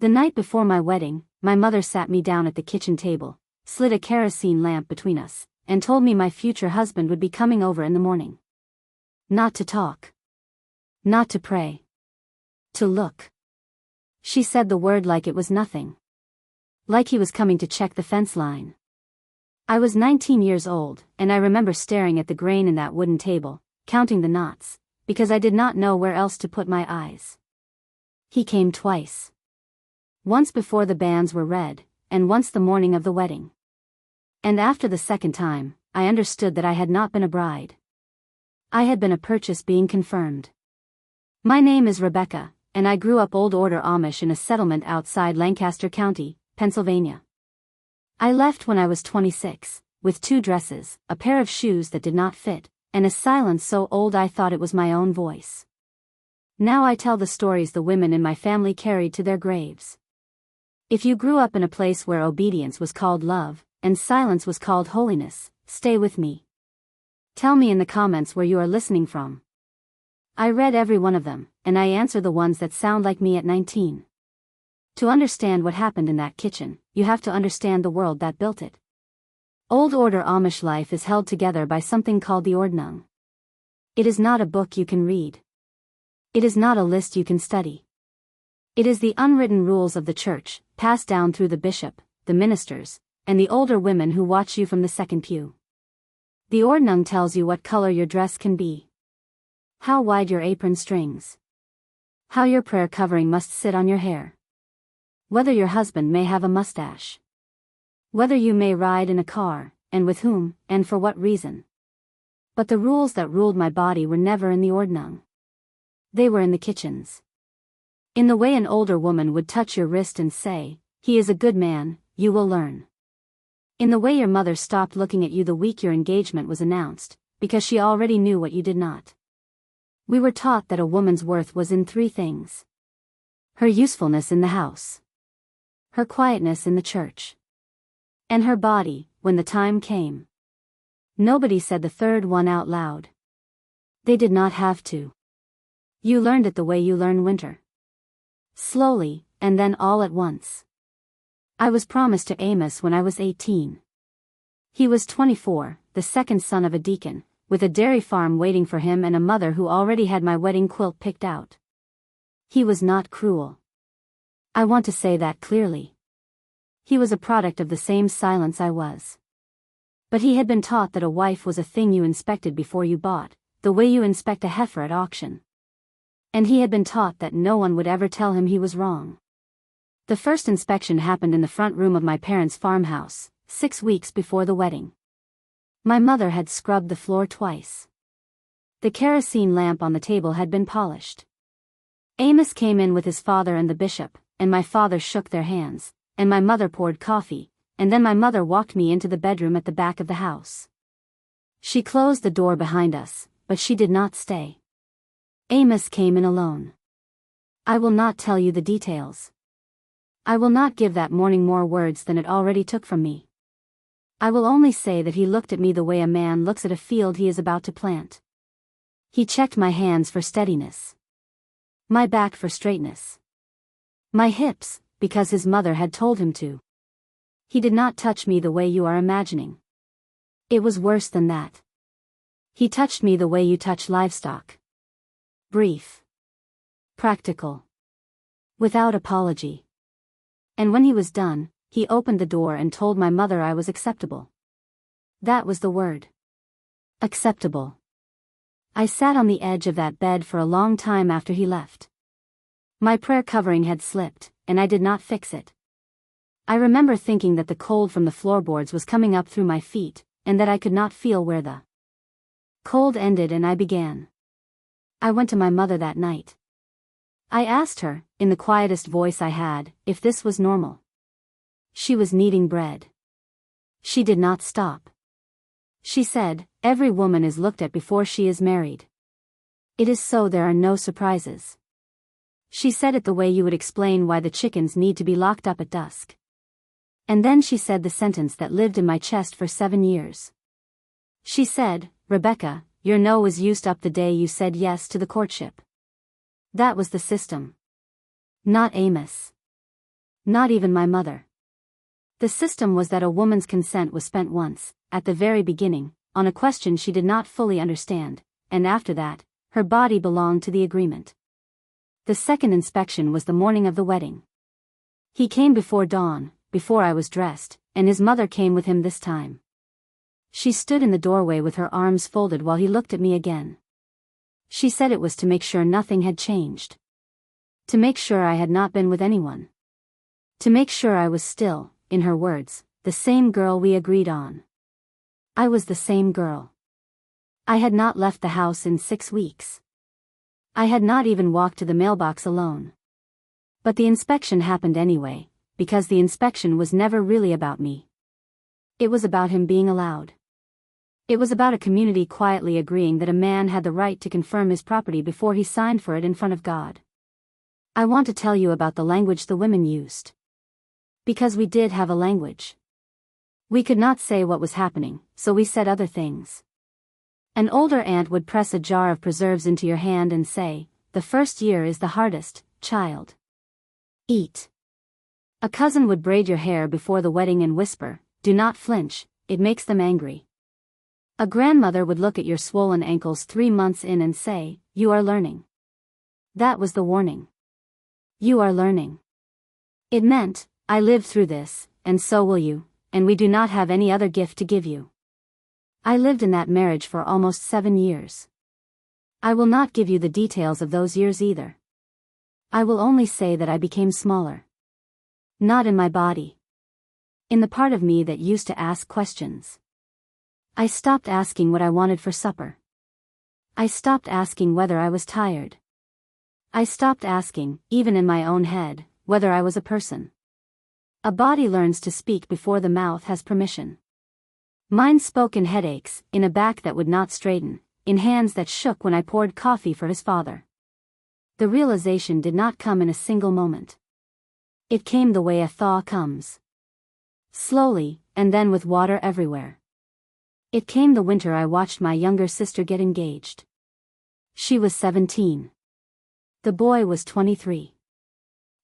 The night before my wedding, my mother sat me down at the kitchen table, slid a kerosene lamp between us, and told me my future husband would be coming over in the morning. Not to talk. Not to pray. To look. She said the word like it was nothing. Like he was coming to check the fence line. I was 19 years old, and I remember staring at the grain in that wooden table, counting the knots, because I did not know where else to put my eyes. He came twice. Once before the banns were read, and once the morning of the wedding. And after the second time, I understood that I had not been a bride. I had been a purchase being confirmed. My name is Rebecca, and I grew up Old Order Amish in a settlement outside Lancaster County, Pennsylvania. I left when I was 26, with 2 dresses, a pair of shoes that did not fit, and a silence so old I thought it was my own voice. Now I tell the stories the women in my family carried to their graves. If you grew up in a place where obedience was called love, and silence was called holiness, stay with me. Tell me in the comments where you are listening from. I read every one of them, and I answer the ones that sound like me at 19. To understand what happened in that kitchen, you have to understand the world that built it. Old Order Amish life is held together by something called the Ordnung. It is not a book you can read. It is not a list you can study. It is the unwritten rules of the church, passed down through the bishop, the ministers, and the older women who watch you from the second pew. The Ordnung tells you what color your dress can be. How wide your apron strings. How your prayer covering must sit on your hair. Whether your husband may have a mustache. Whether you may ride in a car, and with whom, and for what reason. But the rules that ruled my body were never in the Ordnung. They were in the kitchens. In the way an older woman would touch your wrist and say, "He is a good man, you will learn." In the way your mother stopped looking at you the week your engagement was announced, because she already knew what you did not. We were taught that a woman's worth was in 3 things. Her usefulness in the house. Her quietness in the church. And her body, when the time came. Nobody said the third one out loud. They did not have to. You learned it the way you learn winter. Slowly, and then all at once. I was promised to Amos when I was 18. He was 24, the second son of a deacon, with a dairy farm waiting for him and a mother who already had my wedding quilt picked out. He was not cruel. I want to say that clearly. He was a product of the same silence I was. But he had been taught that a wife was a thing you inspected before you bought, the way you inspect a heifer at auction. And he had been taught that no one would ever tell him he was wrong. The first inspection happened in the front room of my parents' farmhouse, 6 weeks before the wedding. My mother had scrubbed the floor twice. The kerosene lamp on the table had been polished. Amos came in with his father and the bishop, and my father shook their hands, and my mother poured coffee, and then my mother walked me into the bedroom at the back of the house. She closed the door behind us, but she did not stay. Amos came in alone. I will not tell you the details. I will not give that morning more words than it already took from me. I will only say that he looked at me the way a man looks at a field he is about to plant. He checked my hands for steadiness. My back for straightness. My hips, because his mother had told him to. He did not touch me the way you are imagining. It was worse than that. He touched me the way you touch livestock. Brief. Practical. Without apology. And when he was done, he opened the door and told my mother I was acceptable. That was the word. Acceptable. I sat on the edge of that bed for a long time after he left. My prayer covering had slipped, and I did not fix it. I remember thinking that the cold from the floorboards was coming up through my feet, and that I could not feel where the cold ended, and I began. I went to my mother that night. I asked her, in the quietest voice I had, if this was normal. She was kneading bread. She did not stop. She said, "Every woman is looked at before she is married. It is so there are no surprises." She said it the way you would explain why the chickens need to be locked up at dusk. And then she said the sentence that lived in my chest for 7 years. She said, "Rebecca, your no was used up the day you said yes to the courtship." That was the system. Not Amos. Not even my mother. The system was that a woman's consent was spent once, at the very beginning, on a question she did not fully understand, and after that, her body belonged to the agreement. The second inspection was the morning of the wedding. He came before dawn, before I was dressed, and his mother came with him this time. She stood in the doorway with her arms folded while he looked at me again. She said it was to make sure nothing had changed. To make sure I had not been with anyone. To make sure I was still, in her words, the same girl we agreed on. I was the same girl. I had not left the house in 6 weeks. I had not even walked to the mailbox alone. But the inspection happened anyway, because the inspection was never really about me. It was about him being allowed. It was about a community quietly agreeing that a man had the right to confirm his property before he signed for it in front of God. I want to tell you about the language the women used. Because we did have a language. We could not say what was happening, so we said other things. An older aunt would press a jar of preserves into your hand and say, "The first year is the hardest, child. Eat." A cousin would braid your hair before the wedding and whisper, "Do not flinch, it makes them angry." A grandmother would look at your swollen ankles 3 months in and say, "You are learning." That was the warning. You are learning. It meant, I lived through this, and so will you, and we do not have any other gift to give you. I lived in that marriage for almost 7 years. I will not give you the details of those years either. I will only say that I became smaller. Not in my body. In the part of me that used to ask questions. I stopped asking what I wanted for supper. I stopped asking whether I was tired. I stopped asking, even in my own head, whether I was a person. A body learns to speak before the mouth has permission. Mine spoke in headaches, in a back that would not straighten, in hands that shook when I poured coffee for his father. The realization did not come in a single moment. It came the way a thaw comes. Slowly, and then with water everywhere. It came the winter I watched my younger sister get engaged. She was 17. The boy was 23.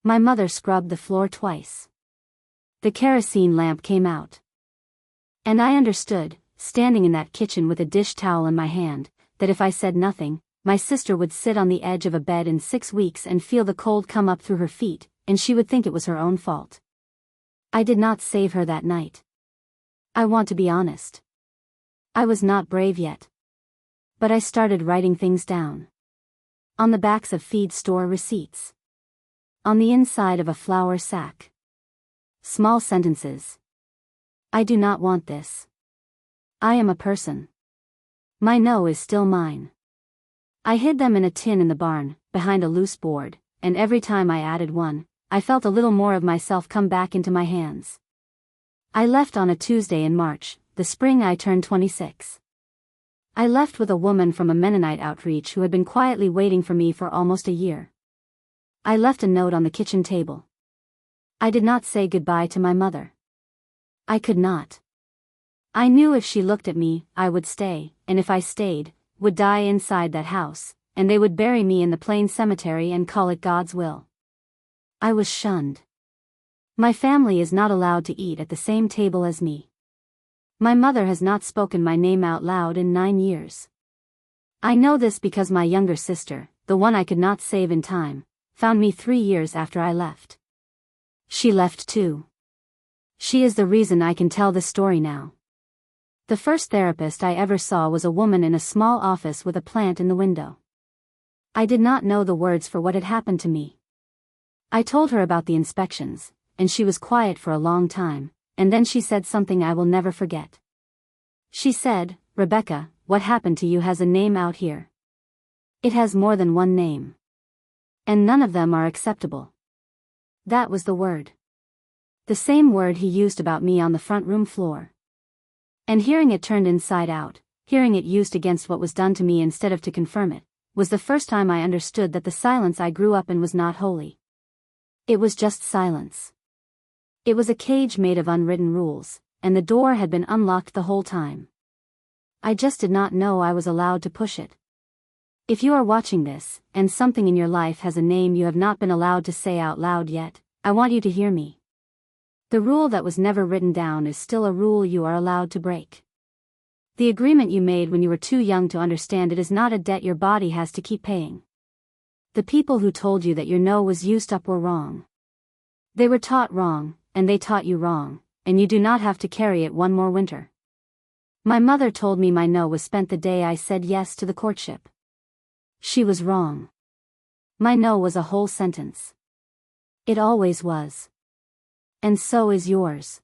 My mother scrubbed the floor twice. The kerosene lamp came out. And I understood, standing in that kitchen with a dish towel in my hand, that if I said nothing, my sister would sit on the edge of a bed in 6 weeks and feel the cold come up through her feet, and she would think it was her own fault. I did not save her that night. I want to be honest. I was not brave yet. But I started writing things down. On the backs of feed store receipts. On the inside of a flour sack. Small sentences. I do not want this. I am a person. My no is still mine. I hid them in a tin in the barn, behind a loose board, and every time I added one, I felt a little more of myself come back into my hands. I left on a Tuesday in March, the spring I turned 26. I left with a woman from a Mennonite outreach who had been quietly waiting for me for almost a year. I left a note on the kitchen table. I did not say goodbye to my mother. I could not. I knew if she looked at me, I would stay, and if I stayed, would die inside that house, and they would bury me in the plain cemetery and call it God's will. I was shunned. My family is not allowed to eat at the same table as me. My mother has not spoken my name out loud in 9 years. I know this because my younger sister, the one I could not save in time, found me 3 years after I left. She left too. She is the reason I can tell this story now. The first therapist I ever saw was a woman in a small office with a plant in the window. I did not know the words for what had happened to me. I told her about the inspections, and she was quiet for a long time, and then she said something I will never forget. She said, "Rebecca, what happened to you has a name out here. It has more than one name. And none of them are acceptable." That was the word. The same word he used about me on the front room floor. And hearing it turned inside out, hearing it used against what was done to me instead of to confirm it, was the first time I understood that the silence I grew up in was not holy. It was just silence. It was a cage made of unwritten rules, and the door had been unlocked the whole time. I just did not know I was allowed to push it. If you are watching this, and something in your life has a name you have not been allowed to say out loud yet, I want you to hear me. The rule that was never written down is still a rule you are allowed to break. The agreement you made when you were too young to understand it is not a debt your body has to keep paying. The people who told you that your no was used up were wrong. They were taught wrong, and they taught you wrong, and you do not have to carry it one more winter. My mother told me my no was spent the day I said yes to the courtship. She was wrong. My no was a whole sentence. It always was. And so is yours.